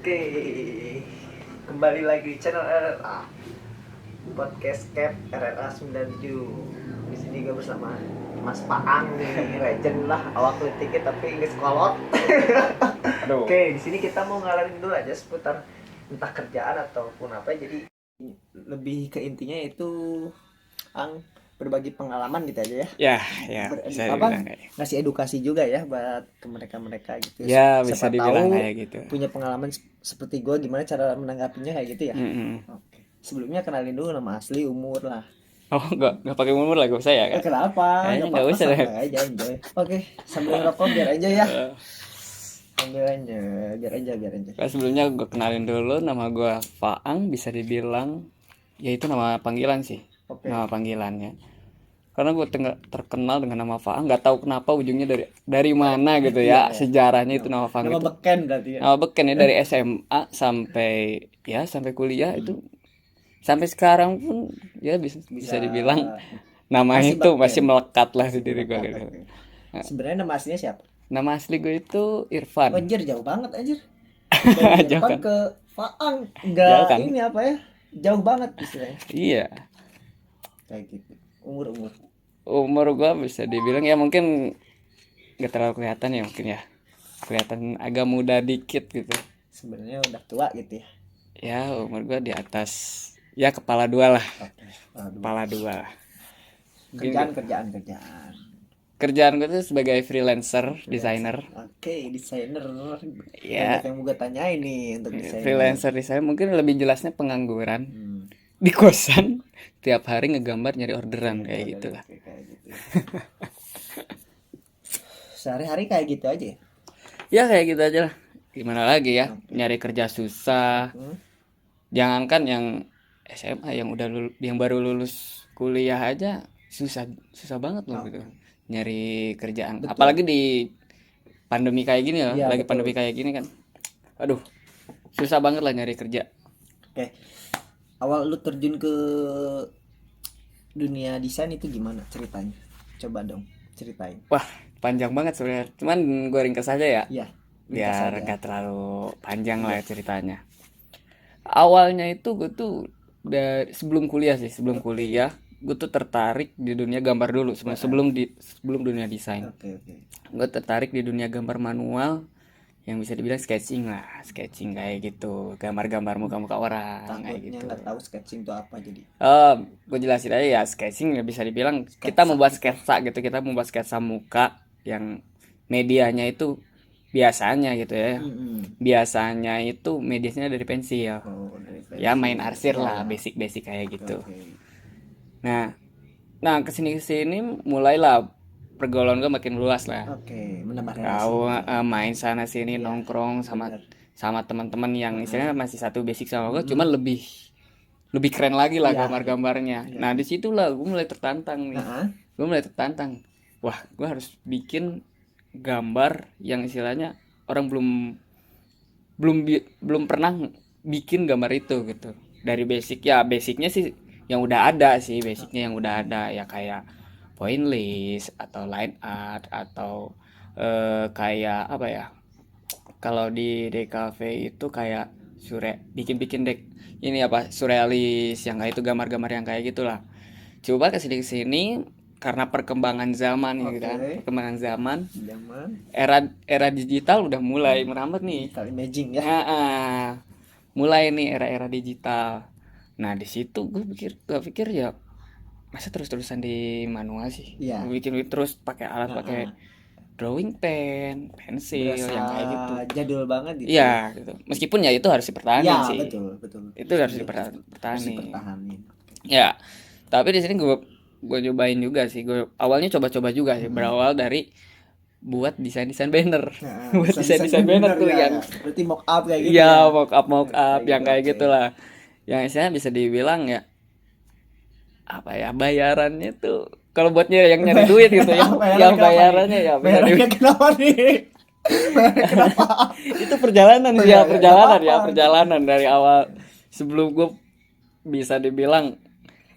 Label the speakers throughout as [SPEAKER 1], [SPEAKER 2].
[SPEAKER 1] Oke, kembali lagi di channel RRA Podcast Cap RRA 97. Di sini gue bersama Mas Paang nih, legend lah, awak kritiknya tapi nggak sekolot. Oke, di sini kita mau ngalamin dulu aja seputar entah kerjaan ataupun apa. Jadi lebih ke intinya itu Ang berbagi pengalaman gitu aja ya.
[SPEAKER 2] Ya, bisa
[SPEAKER 1] Apa
[SPEAKER 2] dibilang kayak.
[SPEAKER 1] ngasih edukasi juga ya buat ke mereka gitu.
[SPEAKER 2] Ya,
[SPEAKER 1] Siapa
[SPEAKER 2] bisa dibilang
[SPEAKER 1] tahu
[SPEAKER 2] kayak gitu.
[SPEAKER 1] punya pengalaman seperti gue, gimana cara menanggapinya kayak gitu ya.
[SPEAKER 2] Mm-mm.
[SPEAKER 1] Oke. Sebelumnya kenalin dulu nama asli, umur lah.
[SPEAKER 2] Oh, enggak pakai umur lah gue saya kan.
[SPEAKER 1] Kenapa?
[SPEAKER 2] Kayaknya
[SPEAKER 1] Nggak
[SPEAKER 2] nggak
[SPEAKER 1] apa-apa,
[SPEAKER 2] usah deh.
[SPEAKER 1] santai aja, enjoy. Oke, sambil ngerokok biar enjoy ya.
[SPEAKER 2] Eh,
[SPEAKER 1] Sambil aja, biar enjoy.
[SPEAKER 2] Sebelumnya gue kenalin dulu, nama gue Faang, bisa dibilang ya itu nama panggilan sih.
[SPEAKER 1] Oke.
[SPEAKER 2] Nama panggilannya. Karena gue terkenal dengan nama Faang, nggak tahu kenapa ujungnya dari mana gitu
[SPEAKER 1] Iya,
[SPEAKER 2] ya.
[SPEAKER 1] iya.
[SPEAKER 2] Sejarahnya itu nama Faang
[SPEAKER 1] Nama
[SPEAKER 2] itu.
[SPEAKER 1] beken berarti ya.
[SPEAKER 2] Nama beken ya dari SMA sampai kuliah itu, sampai sekarang pun ya bisa dibilang nama
[SPEAKER 1] Masih
[SPEAKER 2] itu
[SPEAKER 1] beken.
[SPEAKER 2] masih melekat lah di diri gue
[SPEAKER 1] Melekat,
[SPEAKER 2] gitu.
[SPEAKER 1] oke. Sebenarnya nama aslinya siapa?
[SPEAKER 2] Nama asli gue itu Irfan.
[SPEAKER 1] Anjir, jauh banget anjir. Dari
[SPEAKER 2] Jauh
[SPEAKER 1] Irfan
[SPEAKER 2] kan?
[SPEAKER 1] ke Faang,
[SPEAKER 2] Jauh
[SPEAKER 1] enggak
[SPEAKER 2] kan?
[SPEAKER 1] ini apa ya? Jauh banget istilahnya.
[SPEAKER 2] Iya.
[SPEAKER 1] Kayak gitu. Umur.
[SPEAKER 2] Umur gue bisa dibilang ya mungkin gak terlalu kelihatan ya, mungkin ya. Kelihatan agak muda dikit gitu.
[SPEAKER 1] Sebenarnya udah tua gitu ya.
[SPEAKER 2] Ya umur gue di atas ya kepala dua lah.
[SPEAKER 1] Oke. Aduh.
[SPEAKER 2] Kepala dua lah. Mungkin
[SPEAKER 1] Kerjaan.
[SPEAKER 2] kerjaan gue tuh sebagai freelancer, desainer.
[SPEAKER 1] Oke, desainer.
[SPEAKER 2] Ya.
[SPEAKER 1] Banyak yang gue tanyain nih untuk desainer.
[SPEAKER 2] Freelancer desainer mungkin lebih jelasnya pengangguran.
[SPEAKER 1] Hmm.
[SPEAKER 2] Di kosan tiap hari ngegambar nyari orderan kayak gitu lah.
[SPEAKER 1] Kayak gitu. Sehari-hari kayak gitu aja ya?
[SPEAKER 2] Ya kayak gitu aja lah. Gimana lagi ya, nyari kerja susah. Jangankan yang SMA, yang baru lulus kuliah aja susah banget loh gitu. Nyari kerjaan.
[SPEAKER 1] Betul.
[SPEAKER 2] Apalagi di pandemi kayak gini loh,
[SPEAKER 1] Iya,
[SPEAKER 2] lagi
[SPEAKER 1] betul.
[SPEAKER 2] pandemi kayak gini kan. Aduh, susah banget lah nyari kerja.
[SPEAKER 1] Oke. Awal lu terjun ke dunia desain itu gimana ceritanya? Coba dong ceritain.
[SPEAKER 2] Wah, panjang banget sebenarnya. Cuman gue ringkas aja ya.
[SPEAKER 1] Iya.
[SPEAKER 2] Biar gak terlalu panjang lah ceritanya. Awalnya itu gue tuh dari sebelum kuliah gue tuh tertarik di dunia gambar dulu sebelum dunia desain.
[SPEAKER 1] Oke.
[SPEAKER 2] Gue tertarik di dunia gambar manual, yang bisa dibilang sketching kayak gitu, gambar-gambar muka-muka orang kayak
[SPEAKER 1] Takutnya
[SPEAKER 2] gitu.
[SPEAKER 1] nggak tahu sketching itu apa jadi.
[SPEAKER 2] Gue jelasin aja ya, sketching ya bisa dibilang kita membuat sketsa gitu, kita membuat sketsa muka yang medianya itu biasanya gitu ya. Biasanya itu medianya dari pensil.
[SPEAKER 1] Dari
[SPEAKER 2] Ya main arsir lah, basic kayak gitu. Nah kesini mulailah pergaulan gue makin luas lah.
[SPEAKER 1] Oke, menambah relasi.
[SPEAKER 2] Tahu main sana sini, nongkrong sama teman-teman yang istilahnya masih satu basic sama gue, cuman lebih keren lagi lah gambar-gambarnya. Nah disitulah gue mulai tertantang nih. Wah, gue harus bikin gambar yang istilahnya orang belum pernah bikin gambar itu gitu. Dari basicnya sih yang udah ada ya, kayak point list atau line art atau kayak apa ya, kalau di DKV itu kayak bikin dek ini apa, surrealis yang kayak itu, gambar-gambar yang kayak gitulah. Coba kesini karena perkembangan zaman gitu kan, perkembangan zaman era digital udah mulai merambat nih.
[SPEAKER 1] Digital imaging ya.
[SPEAKER 2] Mulai nih era digital. Nah di situ gue pikir ya, masa terus-terusan di manual sih.
[SPEAKER 1] Iya.
[SPEAKER 2] Bikin terus pakai alat, pakai drawing pen, pensil,
[SPEAKER 1] Berasa
[SPEAKER 2] yang kayak gitu.
[SPEAKER 1] jadul banget gitu.
[SPEAKER 2] Iya gitu. Meskipun ya itu harus dipertahankan
[SPEAKER 1] Ya,
[SPEAKER 2] sih.
[SPEAKER 1] betul.
[SPEAKER 2] Itu harus dipertahankan.
[SPEAKER 1] Pertahanin.
[SPEAKER 2] Ya. Tapi di sini gue cobain juga sih. Gue awalnya coba juga sih, berawal dari buat desain banner. Buat desain banner tuh yang
[SPEAKER 1] berarti mock up kayak gitu.
[SPEAKER 2] Iya, mock up yang kayak gitulah. Yang istilahnya bisa dibilang ya, apa ya, bayarannya tuh kalau buat yang nyari duit gitu ya, yang bayarannya ya
[SPEAKER 1] bayarannya kenapa nih? Kenapa?
[SPEAKER 2] Itu perjalanan dari awal, sebelum gue bisa dibilang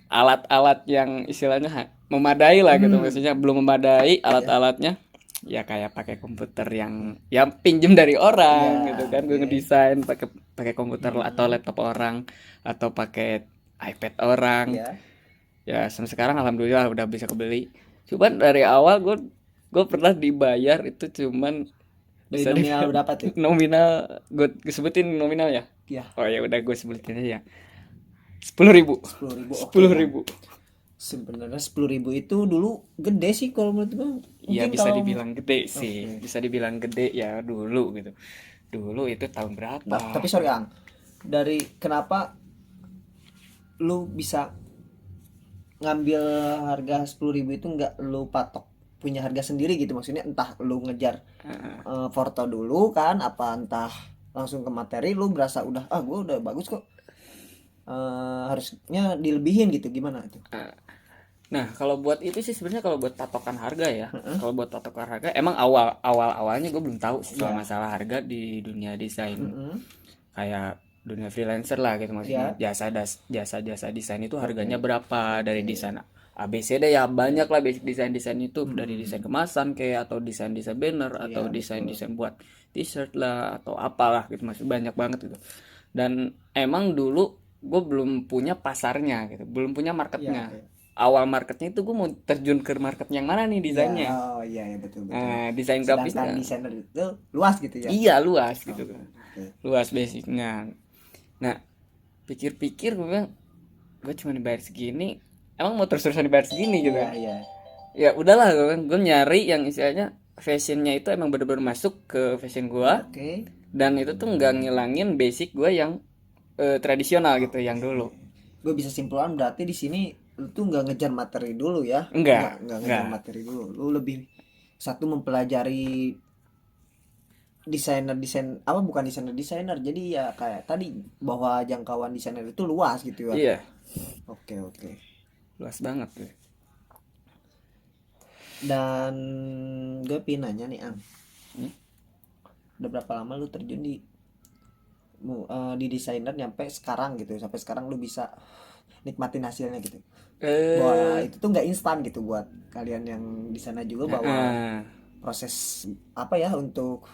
[SPEAKER 2] alat-alat yang istilahnya memadai lah gitu, maksudnya belum memadai alat-alatnya. ya kayak pakai komputer yang pinjem dari orang
[SPEAKER 1] Iya,
[SPEAKER 2] gitu kan, gue
[SPEAKER 1] oke.
[SPEAKER 2] ngedesain pakai pakai komputer atau
[SPEAKER 1] Hmm.
[SPEAKER 2] laptop orang atau pakai iPad orang.
[SPEAKER 1] Iya.
[SPEAKER 2] Ya sampai sekarang alhamdulillah udah bisa kebeli. Cuman dari awal gue pernah dibayar itu cuman
[SPEAKER 1] Dari
[SPEAKER 2] bisa
[SPEAKER 1] nominal
[SPEAKER 2] dibilang
[SPEAKER 1] berapa tuh?
[SPEAKER 2] nominal, gue sebutin nominal ya.
[SPEAKER 1] Iya,
[SPEAKER 2] Oh ya udah gue sebutin aja ya, 10.000.
[SPEAKER 1] 10.000. Oke,
[SPEAKER 2] sepuluh
[SPEAKER 1] Am.
[SPEAKER 2] ribu
[SPEAKER 1] Sebenarnya 10.000 itu dulu gede sih kalau menurut gue.
[SPEAKER 2] Ya
[SPEAKER 1] Mungkin
[SPEAKER 2] bisa
[SPEAKER 1] kalau
[SPEAKER 2] dibilang gede sih,
[SPEAKER 1] oke.
[SPEAKER 2] bisa dibilang gede ya dulu gitu. Dulu itu tahun berapa?
[SPEAKER 1] Tapi sorry Ang, dari kenapa lu bisa ngambil harga 10.000 itu nggak lu patok punya harga sendiri gitu, maksudnya entah lu ngejar foto dulu kan apa entah langsung ke materi lu berasa udah gue udah bagus kok, harusnya dilebihin gitu, gimana itu?
[SPEAKER 2] Nah, kalau buat itu sih sebenarnya kalau buat patokan harga ya.
[SPEAKER 1] Heeh.
[SPEAKER 2] Kalau buat patokan harga emang awalnya gue belum tahu sih soal
[SPEAKER 1] Ya.
[SPEAKER 2] masalah harga di dunia desain,
[SPEAKER 1] Heeh.
[SPEAKER 2] kayak dunia freelancer lah gitu, maksudnya
[SPEAKER 1] Ya.
[SPEAKER 2] jasa desain itu
[SPEAKER 1] Oke.
[SPEAKER 2] harganya berapa dari
[SPEAKER 1] Oke.
[SPEAKER 2] desain ABCD ya, banyak lah basic desain itu, dari
[SPEAKER 1] Hmm.
[SPEAKER 2] desain kemasan kayak atau desain banner atau
[SPEAKER 1] Iya, betul.
[SPEAKER 2] desain buat t-shirt lah atau apalah gitu, masih banyak banget gitu. Dan emang dulu gue belum punya pasarnya gitu, belum punya
[SPEAKER 1] Iya,
[SPEAKER 2] marketnya.
[SPEAKER 1] iya.
[SPEAKER 2] Awal marketnya itu gue mau terjun ke market yang mana nih
[SPEAKER 1] Iya,
[SPEAKER 2] desainnya.
[SPEAKER 1] oh iya ya, betul betul.
[SPEAKER 2] Desain
[SPEAKER 1] Sedangkan
[SPEAKER 2] grafisnya
[SPEAKER 1] desainer itu luas gitu ya.
[SPEAKER 2] iya luas
[SPEAKER 1] Oh,
[SPEAKER 2] gitu kan,
[SPEAKER 1] oke.
[SPEAKER 2] luas basicnya. Nah, pikir-pikir gue bilang gue cuma dibayar segini, emang mau terus-terusan dibayar segini gitu
[SPEAKER 1] Iya
[SPEAKER 2] kan.
[SPEAKER 1] iya.
[SPEAKER 2] Ya udahlah, gue nyari yang istilahnya fashionnya itu emang bener-bener masuk ke fashion gue,
[SPEAKER 1] Oke.
[SPEAKER 2] dan itu tuh nggak ngilangin basic gue yang tradisional gitu yang dulu.
[SPEAKER 1] Gue bisa simpulkan berarti di sini lu tuh nggak ngejar materi dulu ya, nggak ngejar
[SPEAKER 2] Enggak.
[SPEAKER 1] materi dulu, lu lebih satu mempelajari desainer apa bukan desainer jadi ya kayak tadi bahwa jangkauan desainer itu luas gitu ya.
[SPEAKER 2] Iya,
[SPEAKER 1] Oke oke.
[SPEAKER 2] luas banget tuh.
[SPEAKER 1] Dan gue pengen nanya nih Ang,
[SPEAKER 2] Hmm?
[SPEAKER 1] udah berapa lama lu terjun di desainer nyampe sekarang gitu, sampai sekarang lu bisa nikmatin hasilnya gitu, bahwa
[SPEAKER 2] Eh,
[SPEAKER 1] itu tuh nggak instan gitu buat kalian yang di sana juga, bahwa
[SPEAKER 2] eh,
[SPEAKER 1] proses apa ya untuk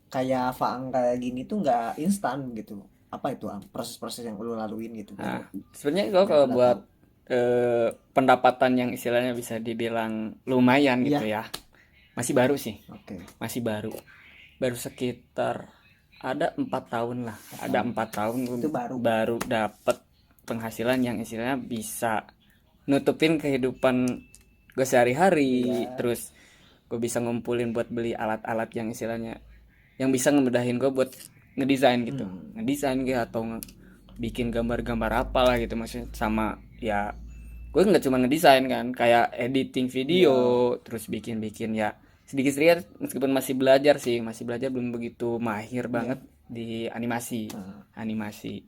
[SPEAKER 1] kayak Faang kayak gini tuh nggak instan gitu, apa itu proses-proses yang lu laluin gitu biar
[SPEAKER 2] Nah, sebenarnya gue
[SPEAKER 1] biar
[SPEAKER 2] kalau
[SPEAKER 1] pada
[SPEAKER 2] buat
[SPEAKER 1] tahu.
[SPEAKER 2] pendapatan yang istilahnya bisa dibilang lumayan gitu
[SPEAKER 1] Iya.
[SPEAKER 2] ya, masih baru sih,
[SPEAKER 1] Oke.
[SPEAKER 2] masih baru, baru sekitar ada 4 tahun lah, ada
[SPEAKER 1] Tahun
[SPEAKER 2] 4 tahun gue
[SPEAKER 1] itu baru.
[SPEAKER 2] baru dapet penghasilan yang istilahnya bisa nutupin kehidupan gue sehari-hari,
[SPEAKER 1] Iya.
[SPEAKER 2] terus gue bisa ngumpulin buat beli alat-alat yang istilahnya yang bisa ngemudahin gue buat ngedesain gitu,
[SPEAKER 1] Hmm.
[SPEAKER 2] ngedesain gitu atau bikin gambar-gambar apalah gitu, maksudnya sama ya gue nggak cuma ngedesain kan, kayak editing video,
[SPEAKER 1] Iya.
[SPEAKER 2] terus bikin-bikin ya sedikit-sedikit, meskipun masih belajar sih, masih belajar, belum begitu mahir
[SPEAKER 1] Iya.
[SPEAKER 2] banget di animasi.
[SPEAKER 1] Nah,
[SPEAKER 2] Animasi.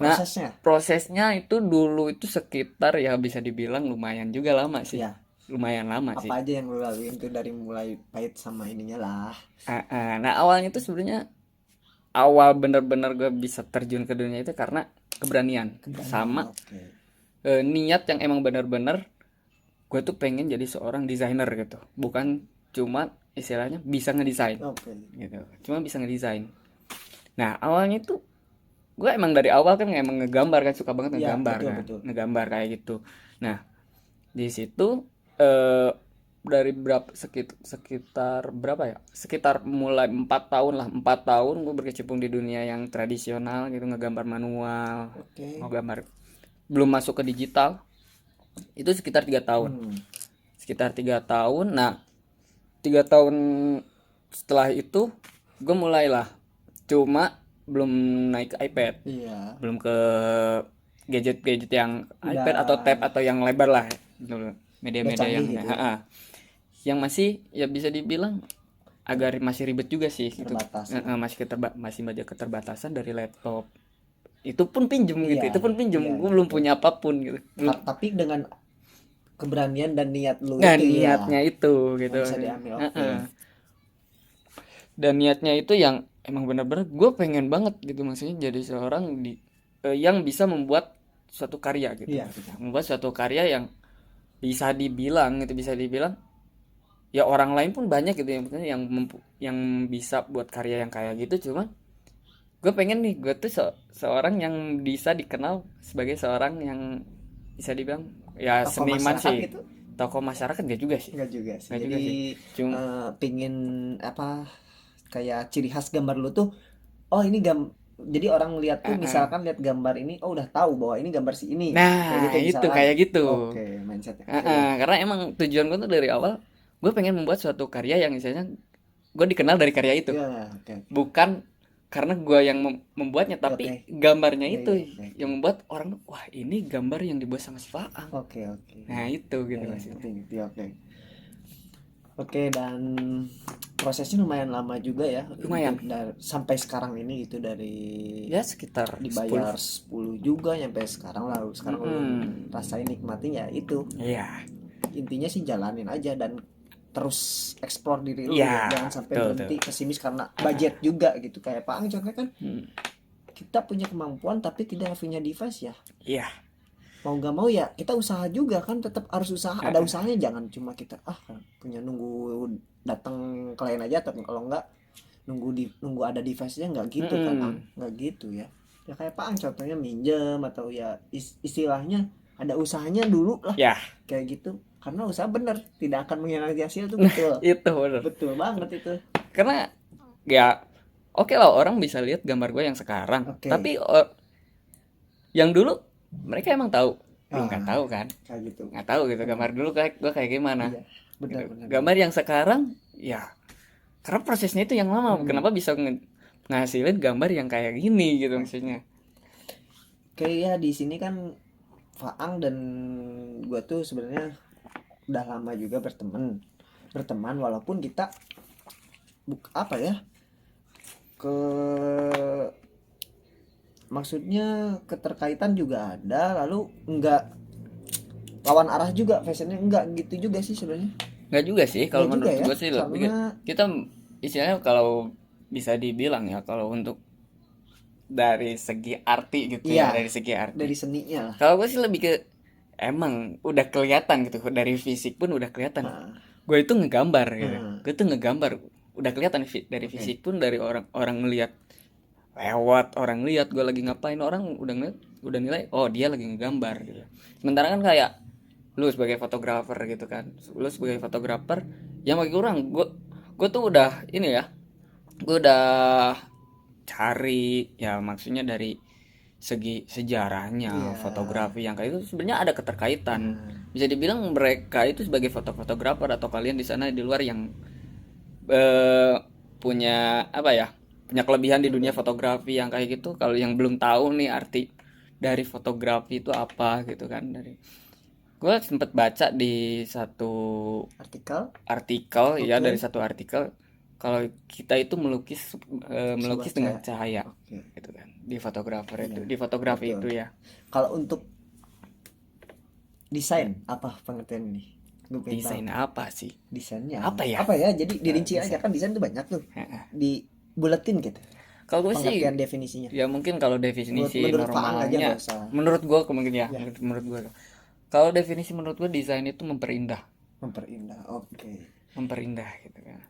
[SPEAKER 2] Nah,
[SPEAKER 1] prosesnya.
[SPEAKER 2] prosesnya itu dulu itu sekitar ya bisa dibilang lumayan juga lama sih.
[SPEAKER 1] Iya.
[SPEAKER 2] Lumayan lama sih.
[SPEAKER 1] Apa aja yang lu laluin tuh dari mulai pahit sama ininya lah.
[SPEAKER 2] Nah, awalnya itu sebenarnya awal bener-bener gue bisa terjun ke dunia itu karena keberanian
[SPEAKER 1] Keberanian.
[SPEAKER 2] sama
[SPEAKER 1] Oke.
[SPEAKER 2] niat yang emang bener-bener gue tuh pengen jadi seorang desainer gitu, bukan cuma istilahnya bisa ngedesain
[SPEAKER 1] Oke.
[SPEAKER 2] gitu, cuma bisa ngedesain. Nah, awalnya tuh gue emang dari awal kan emang ngegambar kan, suka banget
[SPEAKER 1] Iya,
[SPEAKER 2] ngegambar
[SPEAKER 1] betul
[SPEAKER 2] kan,
[SPEAKER 1] betul.
[SPEAKER 2] ngegambar kayak gitu. Nah, di situ eh, dari berapa sekitar berapa ya, sekitar mulai 4 tahun lah, 4 tahun gue berkecimpung di dunia yang tradisional gitu, ngegambar manual,
[SPEAKER 1] Oke.
[SPEAKER 2] ngegambar, belum masuk ke digital. Itu sekitar 3 tahun,
[SPEAKER 1] Hmm.
[SPEAKER 2] sekitar 3 tahun. Nah, 3 tahun setelah itu gue mulailah, cuma belum naik ke iPad,
[SPEAKER 1] Iya.
[SPEAKER 2] belum ke gadget-gadget yang iPad atau
[SPEAKER 1] Udah
[SPEAKER 2] tab atau yang lebar lah dulu,
[SPEAKER 1] udah
[SPEAKER 2] media-media
[SPEAKER 1] canggih
[SPEAKER 2] yang
[SPEAKER 1] gitu ya.
[SPEAKER 2] yang masih ya bisa dibilang agak masih ribet juga sih gitu.
[SPEAKER 1] Terbatas ya.
[SPEAKER 2] Masih banyak keterbatasan dari laptop, itu pun pinjem gitu,
[SPEAKER 1] Iya.
[SPEAKER 2] itu pun pinjem,
[SPEAKER 1] Iya,
[SPEAKER 2] gue belum
[SPEAKER 1] betul.
[SPEAKER 2] punya apapun gitu, belum.
[SPEAKER 1] Tapi dengan keberanian dan niat lu
[SPEAKER 2] Nah,
[SPEAKER 1] itu ya
[SPEAKER 2] niatnya itu gitu,
[SPEAKER 1] yang bisa diambil. Oke.
[SPEAKER 2] dan niatnya itu yang emang bener-bener gue pengen banget gitu, maksudnya jadi seorang yang bisa membuat suatu karya gitu,
[SPEAKER 1] Iya.
[SPEAKER 2] maksudnya membuat suatu karya yang bisa dibilang ya orang lain pun banyak gitu yang bisa buat karya yang kayak gitu, cuman gue pengen nih gue tuh seorang yang bisa dikenal sebagai seorang yang bisa dibilang ya
[SPEAKER 1] Tokoh
[SPEAKER 2] seniman
[SPEAKER 1] masyarakat
[SPEAKER 2] sih.
[SPEAKER 1] gitu?
[SPEAKER 2] Tokoh masyarakat gak juga sih,
[SPEAKER 1] Enggak juga sih.
[SPEAKER 2] gak juga
[SPEAKER 1] Jadi
[SPEAKER 2] sih, cuma
[SPEAKER 1] pingin apa, kayak ciri khas gambar lu tuh, oh ini jadi orang lihat tuh, misalkan lihat gambar ini, oh udah tahu bahwa ini gambar si ini. Kayak
[SPEAKER 2] nah
[SPEAKER 1] gitu
[SPEAKER 2] itu
[SPEAKER 1] misalkan.
[SPEAKER 2] kayak gitu.
[SPEAKER 1] Oke, mindsetnya. Oke.
[SPEAKER 2] Karena emang tujuan gue tuh dari awal gue pengen membuat suatu karya yang misalnya gue dikenal dari karya itu,
[SPEAKER 1] Ya, oke oke.
[SPEAKER 2] bukan karena gue yang membuatnya,
[SPEAKER 1] Ya,
[SPEAKER 2] tapi
[SPEAKER 1] oke.
[SPEAKER 2] gambarnya
[SPEAKER 1] Iya
[SPEAKER 2] itu
[SPEAKER 1] iya oke oke.
[SPEAKER 2] yang membuat orang tuh, wah ini gambar yang dibuat sama si Faang.
[SPEAKER 1] Oke oke.
[SPEAKER 2] Nah itu
[SPEAKER 1] Ya
[SPEAKER 2] gitu
[SPEAKER 1] ya,
[SPEAKER 2] maksudnya.
[SPEAKER 1] ngerti ngerti, oke. Oke, dan prosesnya lumayan lama juga ya
[SPEAKER 2] Lumayan
[SPEAKER 1] untuk sampai sekarang ini gitu, dari
[SPEAKER 2] ya sekitar 10.
[SPEAKER 1] dibayar 10 juga nyampe sekarang, lalu sekarang lu
[SPEAKER 2] Mm-mm.
[SPEAKER 1] rasain nikmatin ya itu.
[SPEAKER 2] Iya,
[SPEAKER 1] Intinya sih jalanin aja dan terus explore diri lu
[SPEAKER 2] iya,
[SPEAKER 1] gitu. Jangan sampai
[SPEAKER 2] betul tuh.
[SPEAKER 1] berhenti pesimis karena budget juga gitu. Kayak Pak Ang contohnya kan,
[SPEAKER 2] Hmm.
[SPEAKER 1] kita punya kemampuan tapi tidak punya device ya.
[SPEAKER 2] Iya,
[SPEAKER 1] Mau nggak mau ya kita usaha juga kan, tetap harus usaha, ada usahanya. Jangan cuma kita punya nunggu datang klien aja, tapi kalau nggak nunggu ada device-nya, nggak gitu kan Ang,
[SPEAKER 2] mm-mm.
[SPEAKER 1] nggak gitu ya. Ya kayak Pak Ang contohnya minjem, atau ya istilahnya ada usahanya dulu lah,
[SPEAKER 2] Ya,
[SPEAKER 1] kayak gitu. Karena usaha bener tidak akan mengkhianati hasil tuh, betul.
[SPEAKER 2] itu bener.
[SPEAKER 1] Betul banget itu.
[SPEAKER 2] Karena ya oke lah orang bisa lihat gambar gue yang sekarang,
[SPEAKER 1] Oke.
[SPEAKER 2] tapi yang dulu mereka emang tahu? Belum, nggak tahu kan?
[SPEAKER 1] Kayak gitu.
[SPEAKER 2] Nggak tahu gitu gambar dulu kayak gue kayak gimana.
[SPEAKER 1] Iya, benar
[SPEAKER 2] Gitu.
[SPEAKER 1] benar.
[SPEAKER 2] Gambar yang sekarang ya karena prosesnya itu yang lama. Kenapa bisa ngasilin gambar yang kayak gini gitu maksudnya.
[SPEAKER 1] Kayak ya di sini kan Faang dan gua tuh sebenarnya udah lama juga berteman walaupun kita apa ya, ke maksudnya keterkaitan juga ada, lalu enggak lawan arah juga, fashionnya enggak gitu juga sih sebenarnya.
[SPEAKER 2] Nggak juga sih kalau
[SPEAKER 1] Enggak juga
[SPEAKER 2] menurut
[SPEAKER 1] ya,
[SPEAKER 2] gue sih lebih
[SPEAKER 1] karena
[SPEAKER 2] kita istilahnya kalau bisa dibilang ya kalau untuk dari segi arti gitu ya,
[SPEAKER 1] iya,
[SPEAKER 2] dari segi arti.
[SPEAKER 1] dari seninya lah.
[SPEAKER 2] Kalau gue sih lebih ke emang udah kelihatan gitu dari fisik pun udah kelihatan.
[SPEAKER 1] Nah,
[SPEAKER 2] Gue itu ngegambar gitu.
[SPEAKER 1] nah,
[SPEAKER 2] Gue tuh ngegambar udah kelihatan dari
[SPEAKER 1] oke.
[SPEAKER 2] fisik pun, dari orang ngelihat lewat, orang lihat gue lagi ngapain, orang udah ngeliat, udah nilai oh dia lagi ngegambar gitu. Sementara kan kayak lu sebagai fotografer gitu kan, lu sebagai fotografer yang bagi kurang gue tuh udah ini ya, gue udah cari ya maksudnya dari segi sejarahnya
[SPEAKER 1] Iya.
[SPEAKER 2] fotografi yang kayak itu sebenarnya ada keterkaitan.
[SPEAKER 1] Nah,
[SPEAKER 2] Bisa dibilang mereka itu sebagai fotografer atau kalian di sana di luar yang punya apa ya, punya kelebihan di dunia fotografi yang kayak gitu, kalau yang belum tahu nih arti dari fotografi itu apa gitu kan, dari gue sempet baca di satu artikel ya,
[SPEAKER 1] Oke.
[SPEAKER 2] dari satu artikel kalau kita itu melukis dengan cahaya
[SPEAKER 1] Oke.
[SPEAKER 2] gitu kan di fotografer itu,
[SPEAKER 1] Iya,
[SPEAKER 2] di fotografi
[SPEAKER 1] betul.
[SPEAKER 2] itu ya.
[SPEAKER 1] Kalau untuk desain apa pengertian ini? Gue pengen tahu.
[SPEAKER 2] Desain apa sih?
[SPEAKER 1] Desainnya
[SPEAKER 2] Apa ya?
[SPEAKER 1] Apa ya? Jadi dirinci aja
[SPEAKER 2] desain.
[SPEAKER 1] kan, desain tuh banyak tuh.
[SPEAKER 2] Heeh.
[SPEAKER 1] Dibuletin gitu.
[SPEAKER 2] Kalau gue sih
[SPEAKER 1] Pengertian definisinya.
[SPEAKER 2] ya mungkin kalau definisi
[SPEAKER 1] Menurut Faang aja
[SPEAKER 2] normalnya
[SPEAKER 1] nggak usah.
[SPEAKER 2] menurut gue mungkin ya,
[SPEAKER 1] Ya.
[SPEAKER 2] menurut gue kalau definisi menurut gue desain itu memperindah,
[SPEAKER 1] Memperindah. Oke.
[SPEAKER 2] memperindah gitu kan.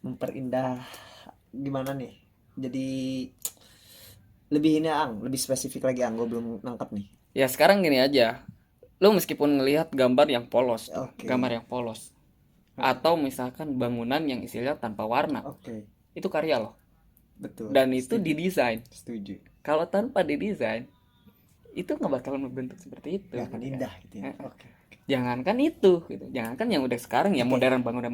[SPEAKER 1] Memperindah gimana nih? Jadi lebih ini lebih spesifik lagi gue belum nangkap nih.
[SPEAKER 2] Ya sekarang gini aja, lu meskipun ngelihat gambar yang polos tuh,
[SPEAKER 1] Oke.
[SPEAKER 2] gambar yang polos atau misalkan bangunan yang istilahnya tanpa warna,
[SPEAKER 1] Oke.
[SPEAKER 2] itu karya loh,
[SPEAKER 1] Betul.
[SPEAKER 2] dan itu
[SPEAKER 1] Setuju.
[SPEAKER 2] didesain.
[SPEAKER 1] Setuju.
[SPEAKER 2] Kalau tanpa didesain itu nggak bakal membentuk seperti itu.
[SPEAKER 1] Gak akan
[SPEAKER 2] gitu kan.
[SPEAKER 1] indah gitu ya.
[SPEAKER 2] Heeh.
[SPEAKER 1] Oke.
[SPEAKER 2] Jangankan itu gitu, jangankan yang udah sekarang ya,
[SPEAKER 1] Oke.
[SPEAKER 2] modern, bangunan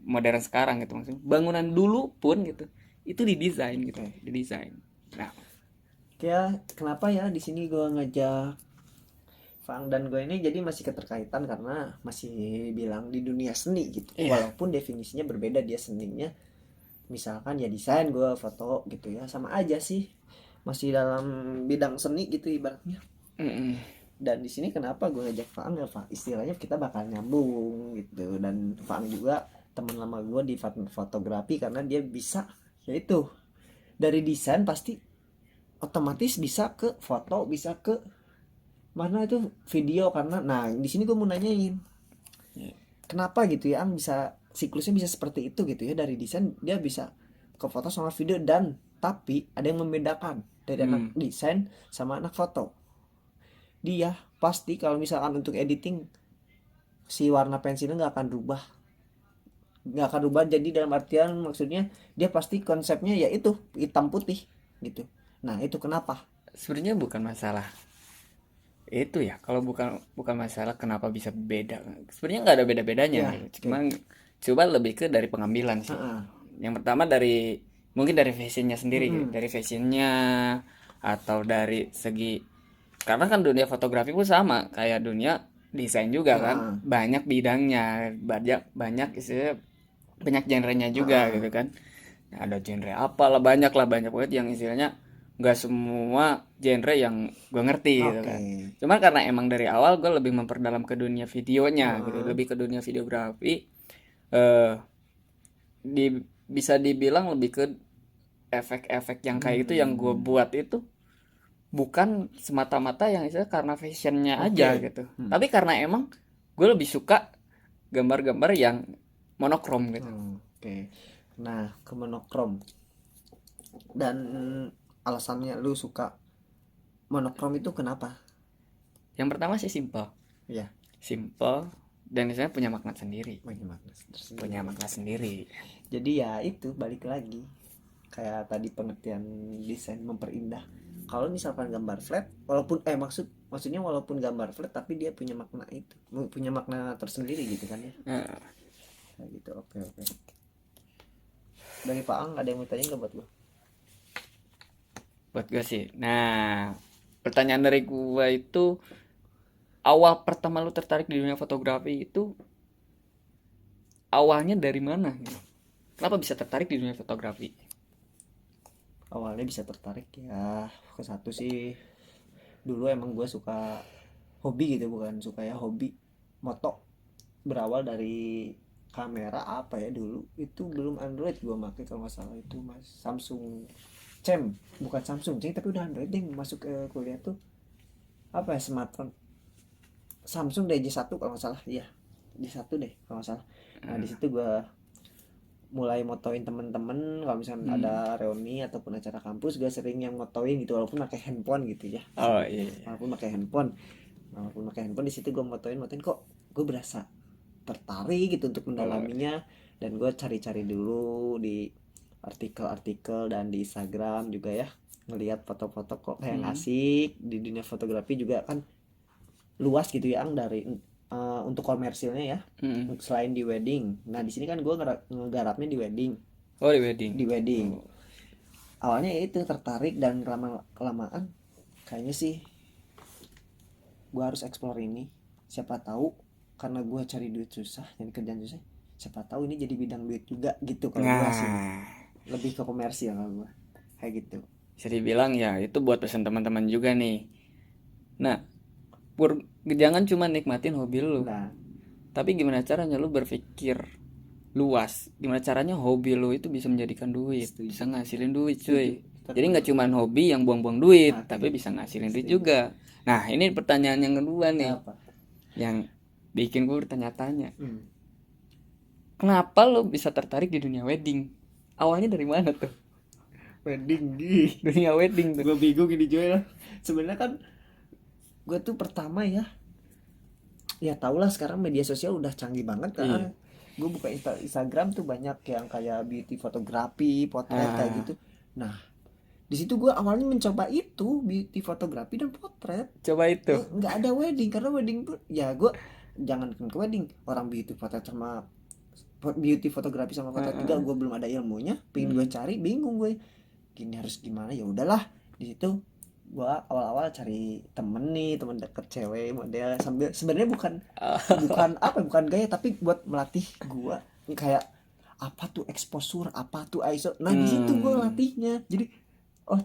[SPEAKER 2] modern sekarang gitu, maksudnya bangunan dulu pun gitu itu didesain gitu,
[SPEAKER 1] Oke.
[SPEAKER 2] didesain. Nah,
[SPEAKER 1] Ya kenapa ya di sini gue ngajak Fang dan gue ini, jadi masih keterkaitan karena masih bilang di dunia seni gitu.
[SPEAKER 2] Iya.
[SPEAKER 1] Walaupun definisinya berbeda, dia seninya misalkan ya desain, gue foto gitu ya, sama aja sih, masih dalam bidang seni gitu ibaratnya.
[SPEAKER 2] mm-mm.
[SPEAKER 1] Dan di sini kenapa gue ngajak Fang ya, Fang istilahnya kita bakal nyambung gitu, dan Fang juga teman lama gue di fotografi karena dia bisa yaitu dari desain pasti otomatis bisa ke foto, bisa ke mana itu video. Karena nah di sini gue mau nanyain
[SPEAKER 2] Iya.
[SPEAKER 1] kenapa gitu ya Ang bisa siklusnya bisa seperti itu gitu ya, dari desain dia bisa ke foto sama video. Dan tapi ada yang membedakan dari anak desain sama anak foto. Dia pasti kalau misalkan untuk editing si warna pensilnya nggak akan rubah. Jadi dalam artian maksudnya dia pasti konsepnya yaitu hitam putih gitu. Nah itu kenapa.
[SPEAKER 2] Sebenarnya bukan masalah itu ya, kalau bukan bukan masalah kenapa bisa beda, sebenarnya nggak ada beda-bedanya
[SPEAKER 1] Ya
[SPEAKER 2] gitu.
[SPEAKER 1] oke.
[SPEAKER 2] Cuma coba lebih ke dari pengambilan sih.
[SPEAKER 1] Heeh.
[SPEAKER 2] Yang pertama dari mungkin dari fashionnya sendiri gitu.
[SPEAKER 1] Mm-mm.
[SPEAKER 2] Dari fashionnya atau dari segi, karena kan dunia fotografi pun sama kayak dunia desain juga kan,
[SPEAKER 1] Heeh.
[SPEAKER 2] banyak bidangnya, banyak banyak istilah, banyak genrenya juga
[SPEAKER 1] Heeh.
[SPEAKER 2] gitu kan. Ada genre apalah, banyak lah, banyak banget yang istilahnya nggak semua genre yang gue ngerti gitu
[SPEAKER 1] Oke.
[SPEAKER 2] kan. Cuman karena emang dari awal gue lebih memperdalam ke dunia videonya gitu,
[SPEAKER 1] Heeh.
[SPEAKER 2] lebih ke dunia videografi. eh di Bisa dibilang lebih ke efek-efek yang kayak itu yang gue buat itu bukan semata-mata yang istilah karena fashionnya aja
[SPEAKER 1] Oke.
[SPEAKER 2] gitu, tapi karena emang gue lebih suka gambar-gambar yang monokrom gitu.
[SPEAKER 1] Oke. Nah, ke monokrom. Dan alasannya lu suka monokrom itu kenapa?
[SPEAKER 2] Yang pertama sih simple,
[SPEAKER 1] Ya,
[SPEAKER 2] simple dan misalnya punya makna sendiri,
[SPEAKER 1] bagi makna tersendiri.
[SPEAKER 2] punya makna sendiri.
[SPEAKER 1] Jadi ya itu balik lagi kayak tadi pengertian desain memperindah. Kalau misalkan gambar flat, walaupun maksudnya walaupun gambar flat tapi dia punya makna itu, punya makna tersendiri gitu kan ya.
[SPEAKER 2] Nah,
[SPEAKER 1] Kayak gitu. Oke, oke. Dari Pak Ang ada yang mau tanya nggak buat gua?
[SPEAKER 2] buat gue sih, nah pertanyaan dari gue itu, awal pertama lu tertarik di dunia fotografi itu awalnya dari mana gitu? Kenapa bisa tertarik di dunia fotografi?
[SPEAKER 1] Awalnya bisa tertarik ya ke satu sih, dulu emang gue suka hobi gitu, bukan suka ya, hobi moto. Berawal dari kamera apa ya, dulu itu belum Android gue pakai kalau nggak salah, itu mas Samsung Cem, bukan Samsung Cem tapi udah Android deh. Masuk ke kuliah tuh apa ya, smartphone Samsung DJ1 kalau nggak salah, iya J1 deh kalau nggak salah. Nah di situ gue mulai motoin temen-temen kalau misalnya ada reuni ataupun acara kampus, gue sering yang motoin gitu walaupun pakai handphone gitu ya.
[SPEAKER 2] Oh iya, iya.
[SPEAKER 1] Walaupun pakai handphone di situ gue motoin kok gue berasa tertarik gitu untuk
[SPEAKER 2] Oh,
[SPEAKER 1] mendalaminya. Dan gue cari-cari dulu di artikel-artikel dan di Instagram juga ya, ngelihat foto-foto kok kayak asik. Di dunia fotografi juga kan luas gitu ya, dari untuk komersilnya ya, selain di wedding. Nah di sini kan gue ngegarapnya di wedding.
[SPEAKER 2] oh di wedding.
[SPEAKER 1] Di wedding awalnya ya itu tertarik, dan kelamaan kayaknya sih gue harus explore ini. Siapa tahu karena gue cari duit susah, nyari kerjaan susah, siapa tahu ini jadi bidang duit juga gitu. Kalau gue sih
[SPEAKER 2] Nah,
[SPEAKER 1] lebih ke komersial kalau gue kayak gitu.
[SPEAKER 2] bisa dibilang ya itu buat pesan teman-teman juga nih. Nah, Pur, jangan cuma nikmatin hobi lu,
[SPEAKER 1] Nah
[SPEAKER 2] tapi gimana caranya lu berpikir luas. Gimana caranya hobi lu itu bisa menjadikan duit,
[SPEAKER 1] setuju,
[SPEAKER 2] bisa ngasilin duit,
[SPEAKER 1] setuju.
[SPEAKER 2] cuy. Jadi nggak cuma hobi yang buang-buang duit,
[SPEAKER 1] Oke.
[SPEAKER 2] tapi bisa ngasilin duit
[SPEAKER 1] Setuju.
[SPEAKER 2] juga. Nah, ini pertanyaan yang kedua nih,
[SPEAKER 1] Apa?
[SPEAKER 2] yang bikin gue bertanya-tanya.
[SPEAKER 1] Hmm.
[SPEAKER 2] Kenapa lu bisa tertarik di dunia wedding? Awalnya dari mana tuh?
[SPEAKER 1] Wedding di
[SPEAKER 2] Dunia wedding tuh.
[SPEAKER 1] gue bingung ini Joel. Sebenarnya kan gue tuh pertama ya tau lah sekarang media sosial udah canggih banget kan.
[SPEAKER 2] Iya.
[SPEAKER 1] Gue buka Instagram tuh banyak yang kayak beauty fotografi, potret kayak
[SPEAKER 2] Ah,
[SPEAKER 1] gitu. Nah di situ gue awalnya mencoba itu beauty fotografi dan potret.
[SPEAKER 2] coba itu.
[SPEAKER 1] Nggak ada wedding, karena wedding tuh ya gue jangan ke wedding, orang beauty potret sama beauty fotografi sama potret juga gue belum ada ilmunya. Pengen gue cari, bingung gue gini harus gimana. Ya udahlah di situ gua awal-awal cari temen deket cewek model, sambil sebenarnya bukan gaya tapi buat melatih gua kayak apa tuh exposure, apa tuh ISO. Nah di situ gua latihnya. Jadi oh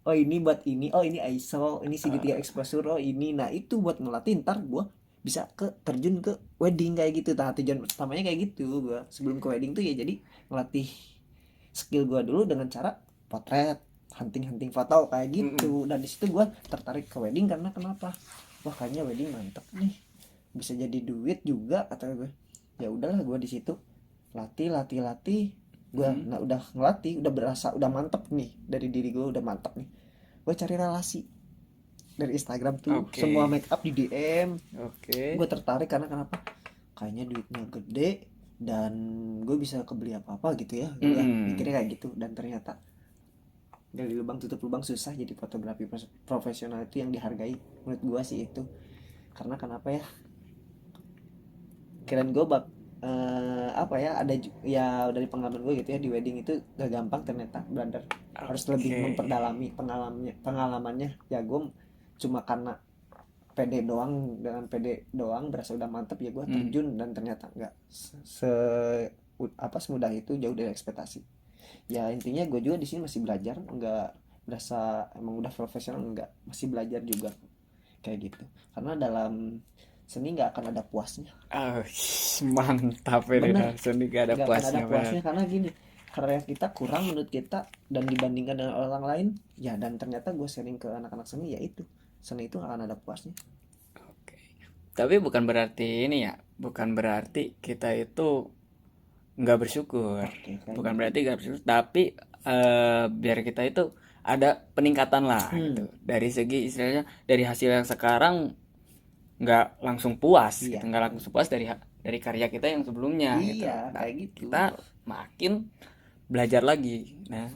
[SPEAKER 1] oh ini buat ini, oh ini ISO, ini segitiga exposure, oh ini. Nah itu buat melatih ntar gua bisa terjun ke wedding kayak gitu. Nah tujuan utamanya kayak gitu. Gua sebelum ke wedding tuh ya jadi melatih skill gua dulu dengan cara potret, hunting foto kayak gitu. Dan di situ gue tertarik ke wedding karena kenapa, wah kayaknya wedding mantep nih, bisa jadi duit juga kata gue. Ya udahlah gue di situ latih gue. Nah udah ngelatih, udah berasa, udah mantep nih, dari diri gue udah mantep nih, gue cari relasi dari Instagram tuh.
[SPEAKER 2] Oke.
[SPEAKER 1] Semua make up di DM.
[SPEAKER 2] Oke.
[SPEAKER 1] Gue tertarik karena kenapa, kayaknya duitnya gede dan gue bisa kebeli apa-apa gitu ya, gue mikirnya kayak gitu. Dan ternyata dari lubang tutup lubang susah jadi fotografi profesional itu yang dihargai menurut gue sih itu. Karena kenapa ya, kirain gue apa ya, ada ya dari pengalaman gue gitu ya, di wedding itu gak gampang ternyata brother, harus lebih
[SPEAKER 2] Oke.
[SPEAKER 1] memperdalami pengalamannya ya. Gue cuma karena pede doang, dengan pede doang berasa udah mantep ya gue terjun, dan ternyata nggak apa semudah itu, jauh dari ekspektasi. Ya intinya gue juga di sini masih belajar, nggak berasa emang udah profesional, nggak, masih belajar juga kayak gitu. Karena dalam seni nggak akan ada puasnya.
[SPEAKER 2] Ah, mantap ini
[SPEAKER 1] Bener,
[SPEAKER 2] dah. Seni gak ada
[SPEAKER 1] nggak akan ada
[SPEAKER 2] puasnya benar.
[SPEAKER 1] puasnya karena gini, karya kita kurang menurut kita dan dibandingkan dengan orang lain ya. Dan ternyata gue sharing ke anak-anak seni, ya itu, seni itu nggak akan ada puasnya.
[SPEAKER 2] Oke. Tapi bukan berarti ini ya, bukan berarti kita itu nggak bersyukur.
[SPEAKER 1] Oke kayak
[SPEAKER 2] Bukan
[SPEAKER 1] gitu.
[SPEAKER 2] berarti nggak bersyukur, tapi biar kita itu ada peningkatan lah gitu. Dari segi istilahnya, dari hasil yang sekarang nggak langsung puas gitu,
[SPEAKER 1] Iya,
[SPEAKER 2] nggak langsung puas dari karya kita yang sebelumnya gitu.
[SPEAKER 1] iya
[SPEAKER 2] Nah,
[SPEAKER 1] kayak gitu.
[SPEAKER 2] kita makin belajar lagi. Nah,